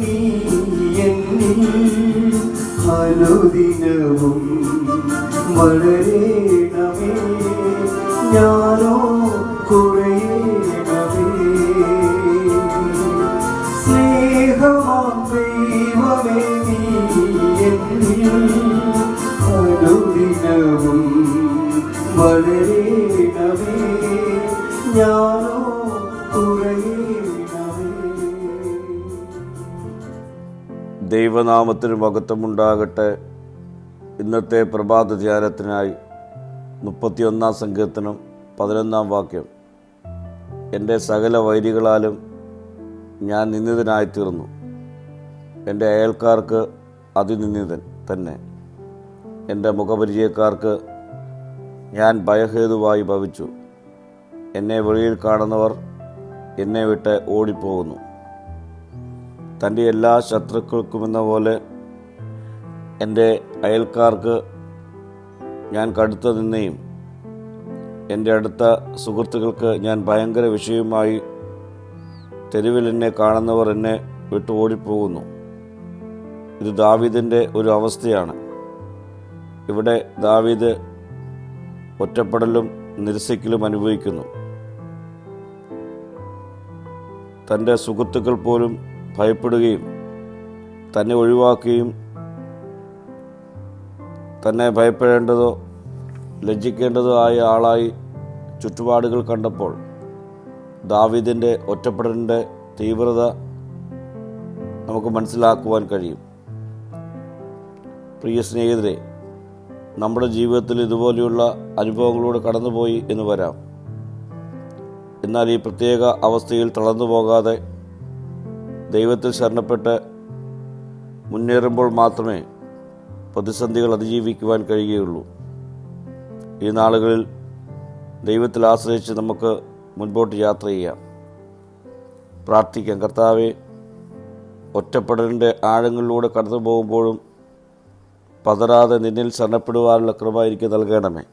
നീ എന്നിൽ അനുദിനവും വളരേണമേ, ഞാനോ കുറയേണമേ. സ്നേഹമാം ദൈവമേ നീ എന്നിൽ അനുദിനവും വളരേണമേ, ഞാനോ കുറയേണമേ. ദൈവനാമത്തിന് മഹത്വമുണ്ടാകട്ടെ. ഇന്നത്തെ പ്രഭാത ധ്യാനത്തിനായി 31 സങ്കീർത്തനം 11 വാക്യം. എൻ്റെ സകല വൈരികളാലും ഞാൻ നിന്ദിതനായിത്തീർന്നു, എൻ്റെ അയൽക്കാർക്ക് അതിനിന്ദിതൻ തന്നെ. എൻ്റെ മുഖപരിചയക്കാർക്ക് ഞാൻ ഭയഹേതുവായി ഭവിച്ചു. എന്നെ വെളിയിൽ കാണുന്നവർ എന്നെ വിട്ട് ഓടിപ്പോകുന്നു. തൻ്റെ എല്ലാ ശത്രുക്കൾക്കുമെന്ന പോലെ എൻ്റെ അയൽക്കാർക്ക് ഞാൻ കടുത്ത നിന്നയും എൻ്റെ അടുത്ത സുഹൃത്തുക്കൾക്ക് ഞാൻ ഭയങ്കര വിഷയമായി. തെരുവിൽ എന്നെ കാണുന്നവർ എന്നെ വിട്ട് ഓടിപ്പോകുന്നു. ഇത് ദാവീദിൻ്റെ ഒരു അവസ്ഥയാണ്. ഇവിടെ ദാവീദ് ഒറ്റപ്പെടലും നിരസിക്കലും അനുഭവിക്കുന്നു. തൻ്റെ സുഹൃത്തുക്കൾ പോലും ഭയപ്പെടുകയും തന്നെ ഒഴിവാക്കുകയും തന്നെ ഭയപ്പെടേണ്ടതോ ലജ്ജിക്കേണ്ടതോ ആയ ആളായി ചുറ്റുപാടുകൾ കണ്ടപ്പോൾ ദാവീദിൻ്റെ ഒറ്റപ്പെടലിൻ്റെ തീവ്രത നമുക്ക് മനസ്സിലാക്കുവാൻ കഴിയും. പ്രിയ സ്നേഹിതരെ, നമ്മുടെ ജീവിതത്തിൽ ഇതുപോലെയുള്ള അനുഭവങ്ങളോട് കടന്നുപോയി എന്ന് വരാം. എന്നാൽ ഈ പ്രത്യേക അവസ്ഥയിൽ തളർന്നു പോകാതെ ദൈവത്തിൽ ശരണപ്പെട്ട് മുന്നേറുമ്പോൾ മാത്രമേ പ്രതിസന്ധികൾ അതിജീവിക്കുവാൻ കഴിയുകയുള്ളൂ. ഈ നാളുകളിൽ ദൈവത്തിൽ ആശ്രയിച്ച് നമുക്ക് മുൻപോട്ട് യാത്ര ചെയ്യാം. പ്രാർത്ഥിക്കാം. കർത്താവേ, ഒറ്റപ്പെടലിൻ്റെ ആഴങ്ങളിലൂടെ കടന്നു പോകുമ്പോഴും പതരാതെ നിന്നിൽ ശരണപ്പെടുവാനുള്ള കൃപ എനിക്ക് നൽകണമേ.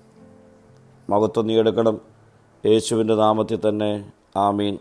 മഹത്വം നീ എടുക്കണം. യേശുവിൻ്റെ നാമത്തിൽ തന്നെ. ആമീൻ.